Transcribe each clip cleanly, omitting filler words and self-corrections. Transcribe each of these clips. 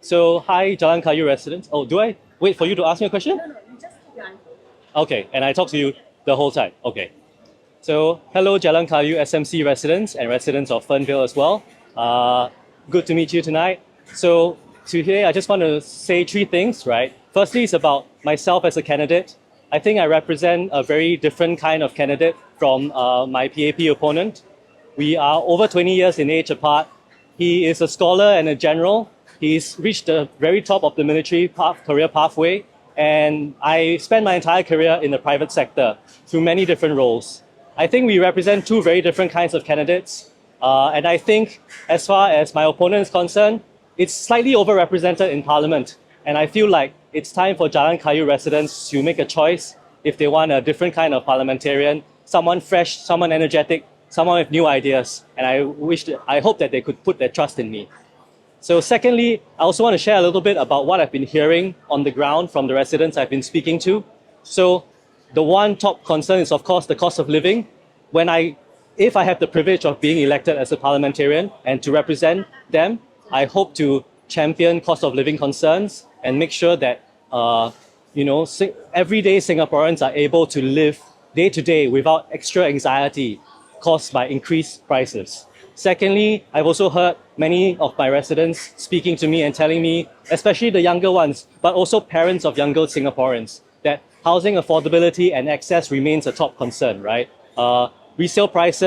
So, hi, Jalan Kayu residents. Oh, do I wait for you to ask me a question? No, you just keep your answer. Okay, and I talk to you the whole time. Okay. So, hello, Jalan Kayu SMC residents and residents of Fernville as well. Good to meet you tonight. So, today I just want to say three things, right? Firstly, it's about myself as a candidate. I think I represent a very different kind of candidate from my PAP opponent. We are over 20 years in age apart. He is a scholar and a general. He's reached the very top of the military career pathway. And I spent my entire career in the private sector through many different roles. I think we represent two very different kinds of candidates. And I think, as far as my opponent is concerned, it's slightly overrepresented in Parliament. And I feel like it's time for Jalan Kayu residents to make a choice if they want a different kind of parliamentarian, someone fresh, someone energetic, someone with new ideas. And I hope that they could put their trust in me. So secondly, I also want to share a little bit about what I've been hearing on the ground from the residents I've been speaking to. So the one top concern is, of course, the cost of living. If I have the privilege of being elected as a parliamentarian and to represent them, I hope to champion cost of living concerns and make sure that everyday Singaporeans are able to live day to day without extra anxiety caused by increased prices. Secondly, I've also heard many of my residents speaking to me and telling me, especially the younger ones, but also parents of younger Singaporeans, that housing affordability and access remains a top concern, right? The resale price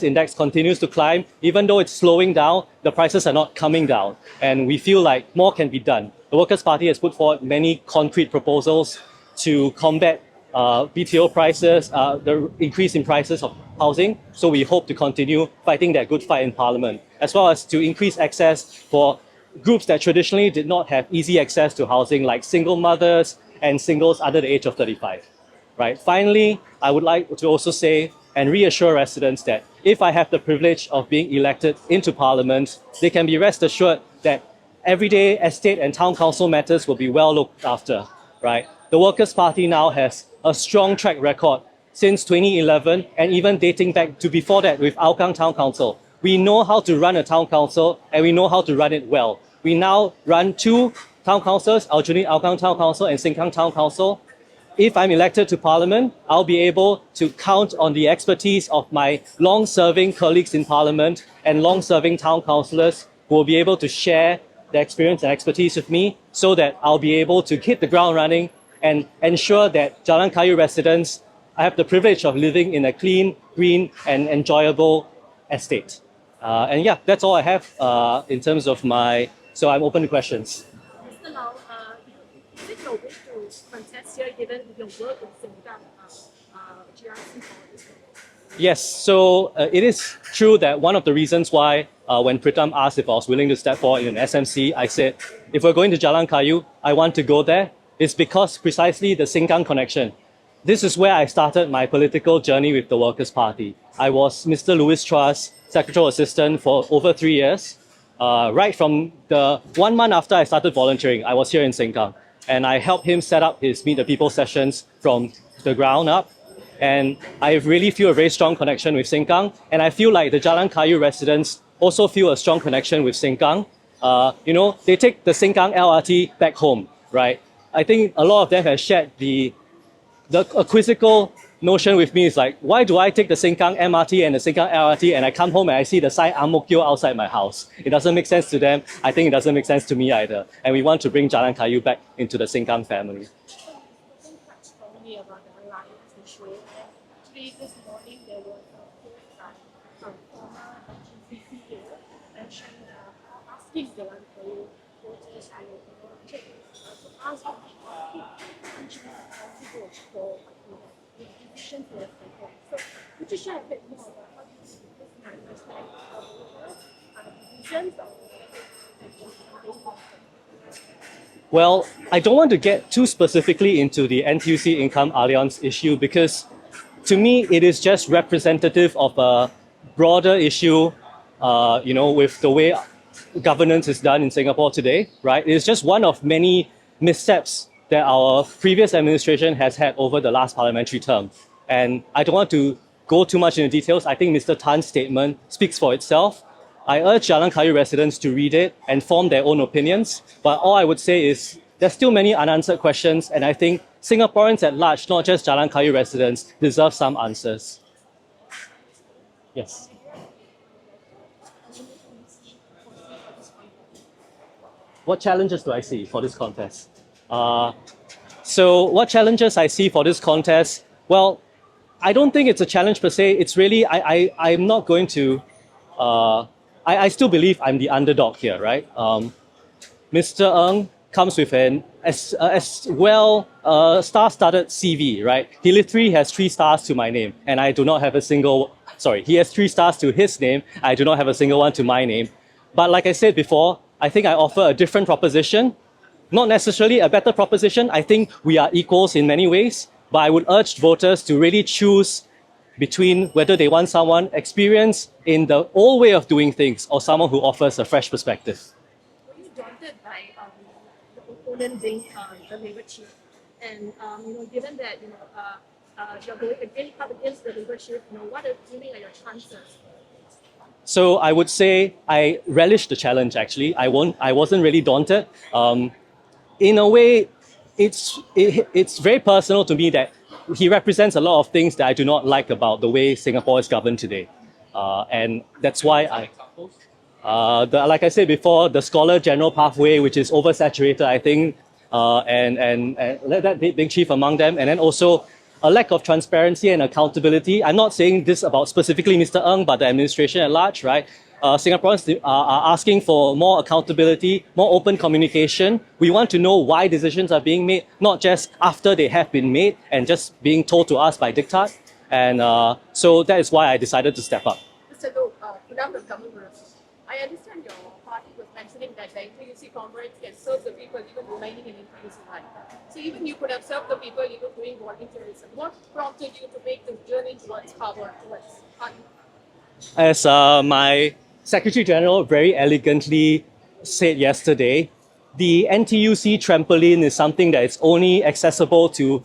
index continues to climb. Even though it's slowing down, the prices are not coming down. And we feel like more can be done. The Workers' Party has put forward many concrete proposals to combat BTO prices, the increase in prices of housing. So we hope to continue fighting that good fight in Parliament, as well as to increase access for groups that traditionally did not have easy access to housing, like single mothers and singles under the age of 35. Right. Finally, I would like to also say and reassure residents that if I have the privilege of being elected into Parliament, they can be rest assured that everyday estate and town council matters will be well looked after. Right. The Workers' Party now has a strong track record since 2011 and even dating back to before that with Hougang Town Council. We know how to run a town council and we know how to run it well. We now run two town councils, Aljunied Hougang Town Council and Sengkang Town Council. If I'm elected to Parliament, I'll be able to count on the expertise of my long-serving colleagues in Parliament and long-serving town councillors who will be able to share their experience and expertise with me so that I'll be able to hit the ground running and ensure that Jalan Kayu residents have the privilege of living in a clean, green, and enjoyable estate. And yeah, that's all I have in terms of so I'm open to questions. Mr. Lau, is it your wish to contest here given your work in Singapore, GRC for this role? Yes, so it is true that one of the reasons why when Pritam asked if I was willing to step forward in an SMC, I said, if we're going to Jalan Kayu, I want to go there. It's because precisely the Sengkang connection. This is where I started my political journey with the Workers' Party. I was Mr. Louis Chua's secretarial assistant for over 3 years. Right from the 1 month after I started volunteering, I was here in Sengkang. And I helped him set up his Meet the People sessions from the ground up. And I really feel a very strong connection with Sengkang. And I feel like the Jalan Kayu residents also feel a strong connection with Sengkang. They take the Sengkang LRT back home, right? I think a lot of them have shared the quizzical notion with me. Is like, why do I take the Sengkang MRT and the Sengkang LRT and I come home and I see the sign Ang Mo Kio outside my house? It doesn't make sense to them. I think it doesn't make sense to me either. And we want to bring Jalan Kayu back into the Sengkang family. Quite strongly about the alliance issue. Actually, this morning there was a post from former GCCA mentioning asking Jalan Kayu voters to ask which possible for the decision to have taken. So, could you share a bit more about how you see this management of voters decisions of Well, I don't want to get too specifically into the NTUC Income Alliance issue because to me it is just representative of a broader issue, with the way governance is done in Singapore today, right? It is just one of many missteps that our previous administration has had over the last parliamentary term. And I don't want to go too much into details. I think Mr. Tan's statement speaks for itself. I urge Jalan Kayu residents to read it and form their own opinions. But all I would say is there's still many unanswered questions, and I think Singaporeans at large, not just Jalan Kayu residents, deserve some answers. Yes. What challenges do I see for this contest? So what challenges I see for this contest? Well, I don't think it's a challenge per se. It's really, I'm not going to, I still believe I'm the underdog here, right? Mr. Ng comes with an as well star-studded CV, right? He literally has 3 stars to my name, and I do not have a single, sorry, he has 3 stars to his name. I do not have a single one to my name. But like I said before, I think I offer a different proposition, not necessarily a better proposition. I think we are equals in many ways, but I would urge voters to really choose between whether they want someone experienced in the old way of doing things or someone who offers a fresh perspective. Were you daunted by the opponent being the Labour chief? And given that you're going up against the Labour chief, what do you think are your chances? So I would say I relish the challenge. Actually, I wasn't really daunted. In a way, it's very personal to me that he represents a lot of things that I do not like about the way Singapore is governed today, and that's why like I said before, the scholar general pathway, which is oversaturated, I think, and let that being chief among them, and then also a lack of transparency and accountability. I'm not saying this about specifically Mr. Ng, but the administration at large, right? Singaporeans are asking for more accountability, more open communication. We want to know why decisions are being made, not just after they have been made and just being told to us by diktat. And so that is why I decided to step up. Mr. Loh, Pritam from government, I understand your party was mentioning that the NTUC comrades can serve the people even remaining in NTUC life. So even you could have served the people even doing volunteerism. What prompted you to make the journey towards power, towards party? As my Secretary General very elegantly said yesterday, the NTUC trampoline is something that is only accessible to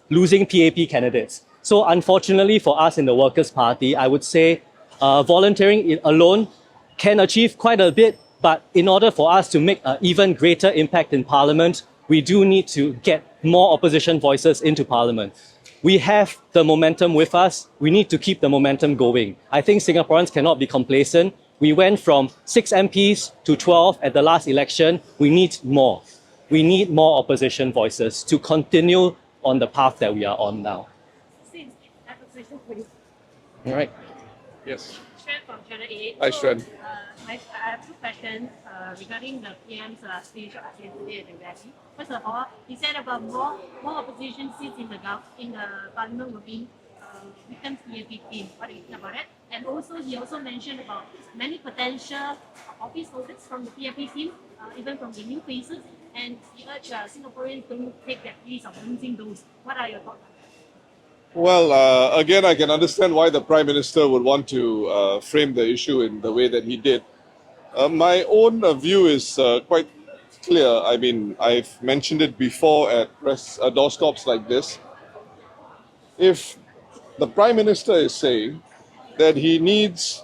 losing PAP candidates. So unfortunately for us in the Workers' Party, I would say volunteering alone can achieve quite a bit, but in order for us to make an even greater impact in Parliament, we do need to get more opposition voices into Parliament. We have the momentum with us. We need to keep the momentum going. I think Singaporeans cannot be complacent. We went from 6 MPs to 12 at the last election. We need more. We need more opposition voices to continue on the path that we are on now. Singh, I have a question for you. All right. Yes. Shred from Channel 8. Hi, Shred. I have 2 questions regarding the PM's speech yesterday at the rally. First of all, he said about more opposition seats in the parliament will be Britam's PAP team. What do you think about it? And also, he also mentioned about many potential office holders from the PAP team, even from the new faces, and he urged Singaporeans to take that risk of losing those. What are your thoughts on that? Well, again, I can understand why the Prime Minister would want to frame the issue in the way that he did. My own view is quite clear. I mean, I've mentioned it before at doorstops like this. If the Prime Minister is saying that he needs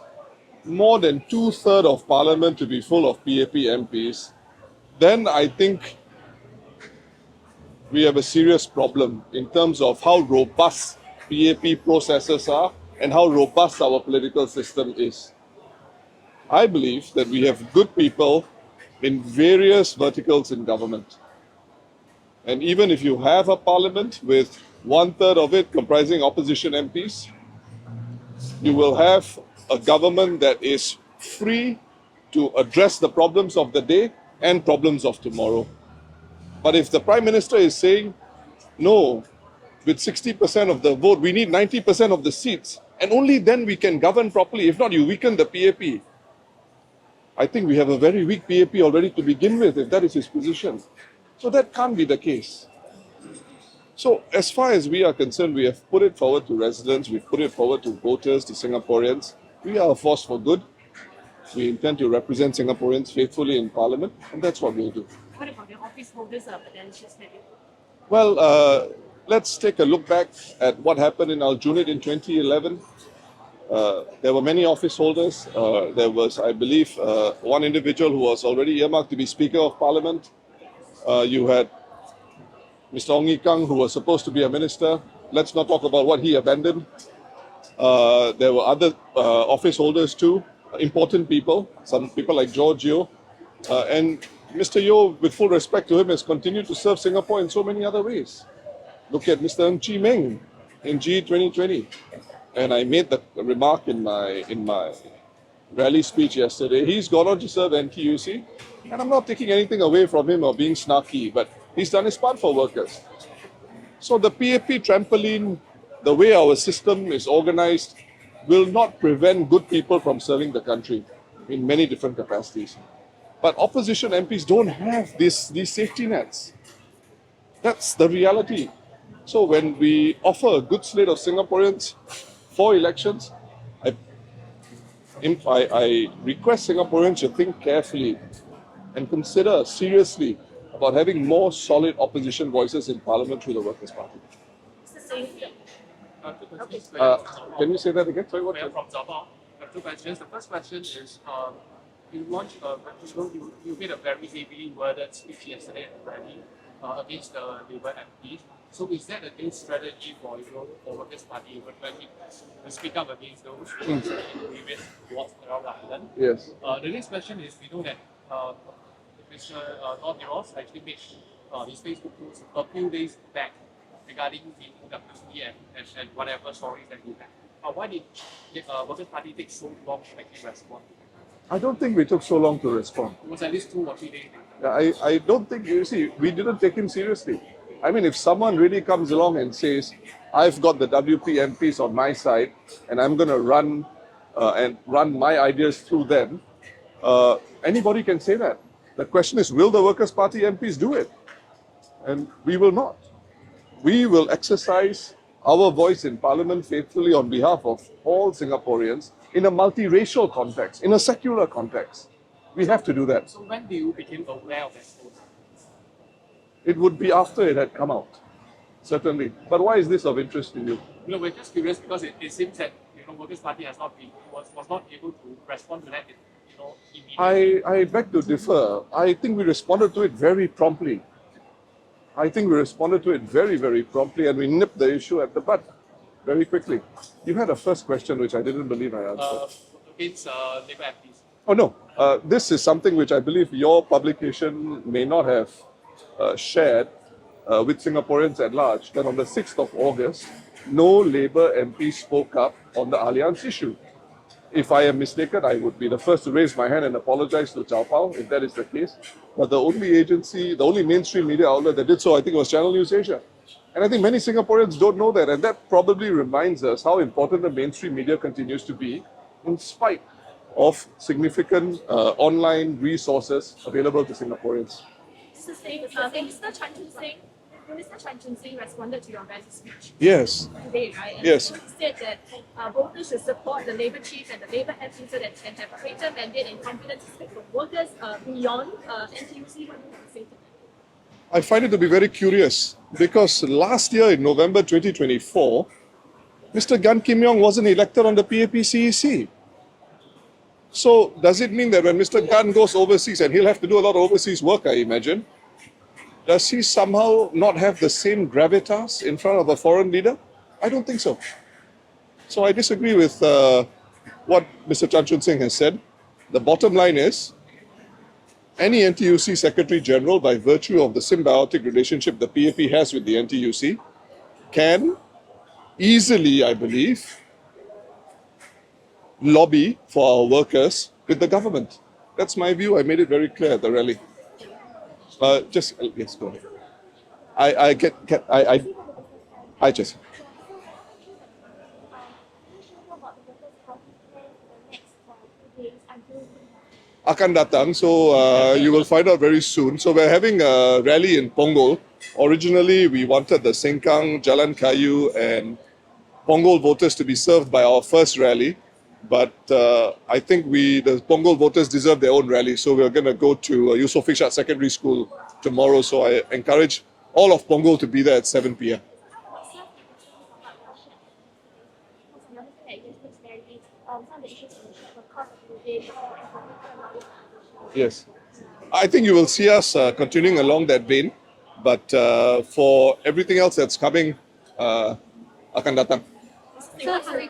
more than 2/3 of Parliament to be full of PAP MPs, then I think we have a serious problem in terms of how robust PAP processes are and how robust our political system is. I believe that we have good people in various verticals in government. And even if you have a parliament with 1/3 of it comprising opposition MPs, you will have a government that is free to address the problems of the day and problems of tomorrow. But if the Prime Minister is saying, no, with 60% of the vote, we need 90% of the seats, and only then we can govern properly. If not, you weaken the PAP. I think we have a very weak PAP already to begin with, if that is his position. So that can't be the case. So as far as we are concerned, we have put it forward to residents, we've put it forward to voters, to Singaporeans. We are a force for good. We intend to represent Singaporeans faithfully in Parliament, and that's what we'll do. What about the office holders' potential schedule? Well, let's take a look back at what happened in Aljunied in 2011. There were many office holders. There was, I believe, one individual who was already earmarked to be Speaker of Parliament. You had Mr. Ong Ye Kung, who was supposed to be a minister. Let's not talk about what he abandoned. There were other office holders too, important people, some people like George Yeo. And Mr. Yeo, with full respect to him, has continued to serve Singapore in so many other ways. Look at Mr. Ng Chee Meng in G 2020. And I made the remark in my rally speech yesterday. He's gone on to serve NTUC, and I'm not taking anything away from him or being snarky, but he's done his part for workers. So the PAP trampoline, the way our system is organized, will not prevent good people from serving the country in many different capacities. But opposition MPs don't have these safety nets. That's the reality. So when we offer a good slate of Singaporeans for elections, I request Singaporeans to think carefully and consider seriously about having more solid opposition voices in Parliament through the Workers' Party. Can you say that again? Sorry, what? From Zabao. I have two questions. The first question is, you launched you made a very heavily worded speech yesterday at the rally against the Labour MPs. So is that a new strategy for for Workers' Party to speak up against those who are in various wards around the island? Yes. The next question is, we know that Mr. North actually made his Facebook post a few days back regarding the WP and whatever stories that he had. Why did Workers' Party take so long to actually respond? I don't think we took so long to respond. It was at least 2 or 3 days. I don't think, you see, we didn't take him seriously. I mean, if someone really comes along and says, I've got the WP MPs on my side and I'm going to run my ideas through them, anybody can say that. The question is, will the Workers' Party MPs do it? And we will not. We will exercise our voice in Parliament faithfully on behalf of all Singaporeans in a multiracial context, in a secular context. We have to do that. So when do you become aware of that post? It would be after it had come out, certainly. But why is this of interest to you? No, we're just curious because it seems that Workers' Party was not able to respond to that immediately. I beg to differ. I think we responded to it very promptly. Very, very promptly, and we nipped the issue at the bud very quickly. You had a first question which I didn't believe I answered. Against Labour MPs. Oh no, this is something which I believe your publication may not have shared with Singaporeans at large, that on the 6th of August, no Labour MP spoke up on the Allianz issue. If I am mistaken, I would be the first to raise my hand and apologize to Chow Pao if that is the case. But the only mainstream media outlet that did so, I think, was Channel News Asia. And I think many Singaporeans don't know that, and that probably reminds us how important the mainstream media continues to be in spite of significant online resources available to Singaporeans. Minister Chan Chun Sing responded to your guys' speech Yes. today, right? And Yes. He said that voters should support the Labour chief and the Labour MPs so that they can have greater mandate and confidence to speak for workers beyond NTUC. What do you have to say to that? I find it to be very curious because last year in November 2024, Mr. Gan Kim Yong wasn't elected on the PAP-CEC. So does it mean that when Mr. Gan goes overseas, and he'll have to do a lot of overseas work, I imagine, does he somehow not have the same gravitas in front of a foreign leader? I don't think so. So I disagree with what Mr. Chan Chun Sing has said. The bottom line is, any NTUC Secretary General, by virtue of the symbiotic relationship the PAP has with the NTUC, can easily, I believe, lobby for our workers with the government. That's my view. I made it very clear at the rally. Yes, go ahead. I just. Akan datang, so you will find out very soon. So we're having a rally in Punggol. Originally, we wanted the Sengkang, Jalan Kayu, and Punggol voters to be served by our first rally. But I think the Punggol voters deserve their own rally, so we're going to go to Yusof Ishak Secondary School tomorrow. So I encourage all of Punggol to be there at 7 p.m. Yes. I think you will see us continuing along that vein, but for everything else that's coming, akan datang. So, sorry.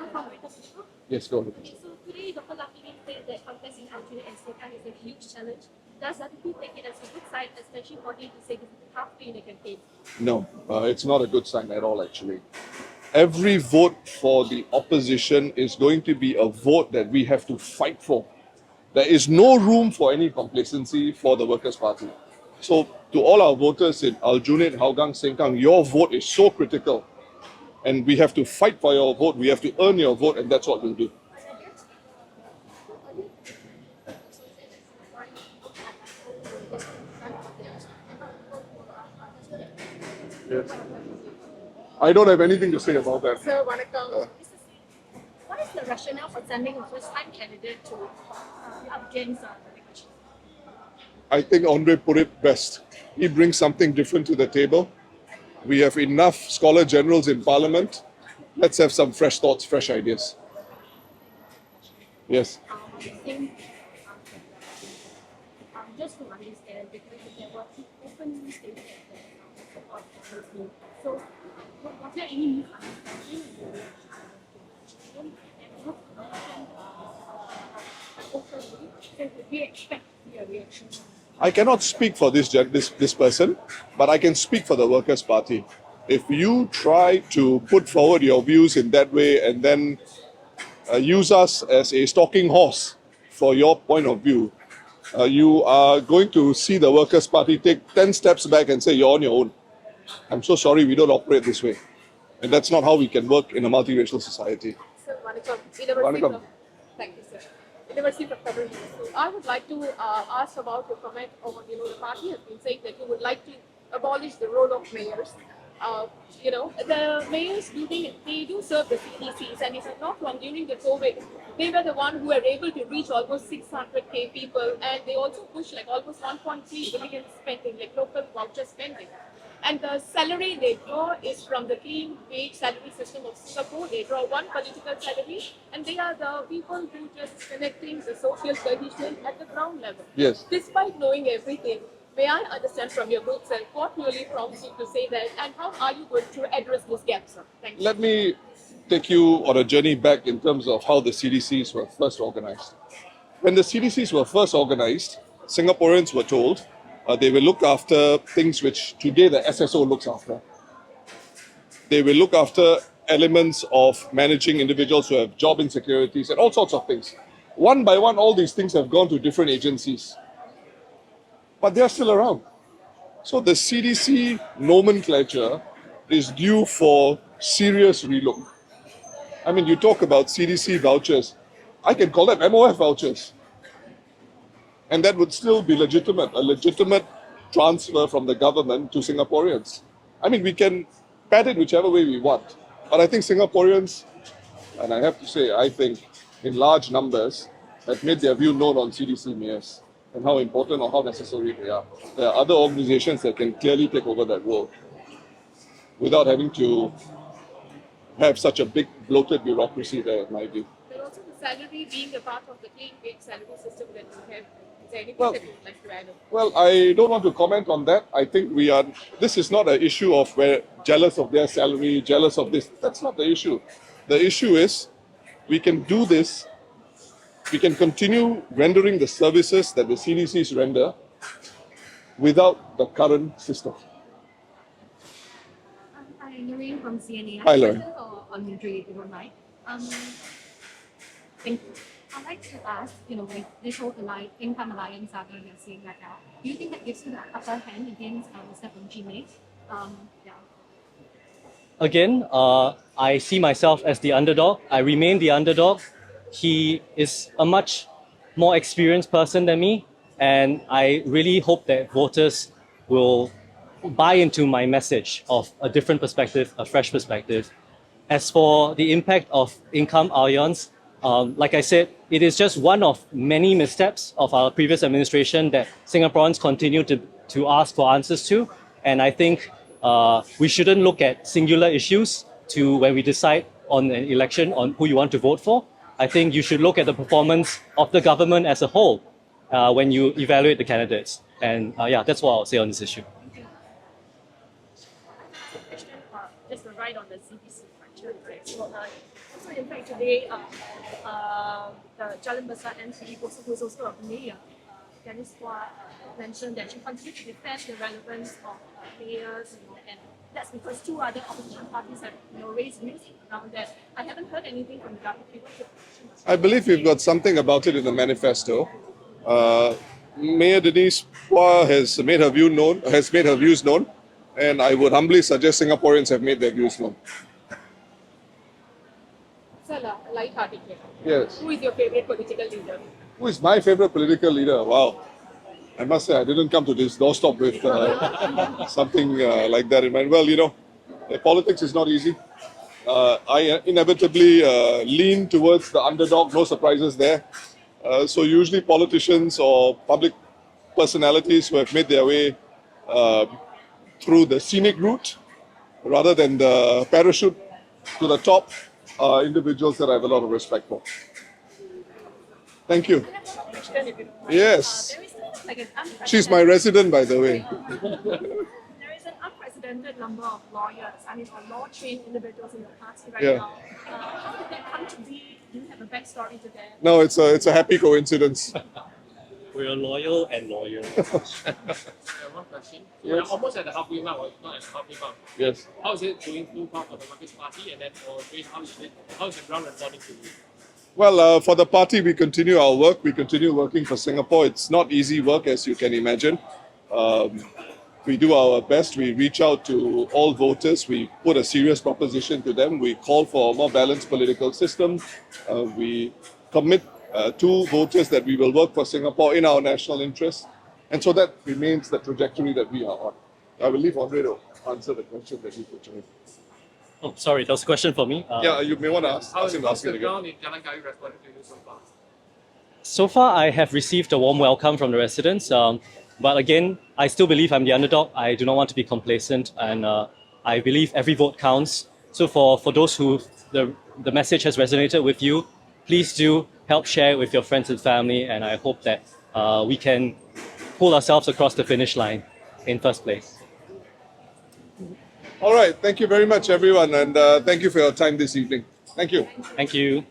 Yes, go ahead. So today, Dr. Lakini said that contesting alternate and Singh is a huge challenge. Does that people take it as a good sign, especially for him to say this is halfway in a campaign? No, it's not a good sign at all, actually. Every vote for the opposition is going to be a vote that we have to fight for. There is no room for any complacency for the Workers' Party. So, to all our voters in Aljunied, Hougang, Sengkang, your vote is so critical. And we have to fight for your vote, we have to earn your vote, and that's what we'll do. Yes. I don't have anything to say about that. Sir, Vanakkam. What is the rationale for sending a first-time candidate to up against I think Andre put it best. He brings something different to the table. We have enough scholar generals in parliament. Let's have some fresh thoughts, fresh ideas. Yes. Singh, just to understand, because there were open statements that support the so was there any misunderstanding in the so did we expect to see a reaction? I cannot speak for this person, but I can speak for the Workers' Party. If you try to put forward your views in that way and then use us as a stalking horse for your point of view, you are going to see the Workers' Party take 10 steps back and say, you're on your own. I'm so sorry, we don't operate this way. And that's not how we can work in a multiracial society. Sir, Vanakkam. Vanakkam. Thank you, sir. University of Federal University. I would like to ask about your comment on, the party has been saying that you would like to abolish the role of mayors. The mayors they do serve the CDCs, and if I'm not wrong, during the COVID, they were the one who were able to reach almost 600k people, and they also pushed like almost 1.3 billion spending, like local voucher spending. And the salary they draw is from the clean wage salary system of Singapore. They draw one political salary, and they are the people who just connecting the social cohesion at the ground level. Yes. Despite knowing everything, may I understand from your good self what really prompts you to say that, and how are you going to address this gap, sir? Thank you. Let me take you on a journey back in terms of how the CDCs were first organized. When the CDCs were first organized, Singaporeans were told they will look after things which today the SSO looks after. They will look after elements of managing individuals who have job insecurities and all sorts of things. One by one, all these things have gone to different agencies. But they are still around. So the CDC nomenclature is due for serious relook. I mean, you talk about CDC vouchers. I can call them MOF vouchers. And that would still be legitimate, a legitimate transfer from the government to Singaporeans. I mean, we can pat it whichever way we want. But I think Singaporeans, and I have to say, I think in large numbers, have made their view known on CDC mayors and how important or how necessary they are. There are other organizations that can clearly take over that role without having to have such a big bloated bureaucracy there, in my view. But also the salary being a part of the clean wage salary system that we have. Is there anything Well- that you would like to add? Well, I don't want to comment on that. I think this is not an issue of where jealous of their salary, jealous of this. That's not the issue. The issue is we can do this, we can continue rendering the services that the CDCs render without the current system. Hi, Lorraine from CNA. Hi, Lorraine. On Madrid, if you don't mind. I'd like to ask, with this whole income alliance saga we're seeing right now, do you think that gives you the upper hand against Mr. Bunjime? Yeah. Again, I see myself as the underdog. I remain the underdog. He is a much more experienced person than me, and I really hope that voters will buy into my message of a different perspective, a fresh perspective. As for the impact of income alliance, like I said, it is just one of many missteps of our previous administration that Singaporeans continue to ask for answers to. And I think we shouldn't look at singular issues when we decide on an election on who you want to vote for. I think you should look at the performance of the government as a whole. when you evaluate the candidates. And yeah, that's what I'll say on this issue. Question just right on the CBC question, right? So in fact today, the Jalan Besar MP, who's also a mayor, Dennis Hua, mentioned that she continues to defend the relevance of mayors, and that's because two other opposition parties have raised views around that. I haven't heard anything from the government. I believe we've got something about it in the manifesto. Mayor Denise Hua has made her views known, and I would humbly suggest Singaporeans have made their views known. Sir, light-hearted. Yes. Who is your favorite political leader? Who is my favorite political leader? Wow. I must say, I didn't come to this doorstop with something like that in mind. Well, politics is not easy. I inevitably lean towards the underdog, no surprises there. So usually politicians or public personalities who have made their way through the scenic route rather than the parachute to the top are individuals that I have a lot of respect for. Thank you. Yes. There is like an unprecedented, She's my resident, by the way. there is an unprecedented number of lawyers, or law-trained individuals in the party right Yeah. now. How did that come to be? Do you have a backstory to that? No, it's a happy coincidence. We're loyal and loyal. One question. Yes. We're almost at the halfway mark, or not at the halfway mark. Yes. How is it going through part of the Markets Party, and then for Grace, how is the ground reporting to you? Well, for the party, we continue our work. We continue working for Singapore. It's not easy work, as you can imagine. We do our best. We reach out to all voters. We put a serious proposition to them. We call for a more balanced political system. We commit to voters that we will work for Singapore in our national interest. And so that remains the trajectory that we are on. I will leave Andre to answer the question that you put to me. Oh, sorry, that was a question for me. Yeah, you may want to ask How's him to ask it the again. ground in Jalan Kayu responding to you so far? So far, I have received a warm welcome from the residents. But again, I still believe I'm the underdog. I do not want to be complacent, and I believe every vote counts. So for those who the message has resonated with you, please do help share it with your friends and family, and I hope that we can pull ourselves across the finish line in first place. All right. Thank you very much, everyone. And thank you for your time this evening. Thank you. Thank you.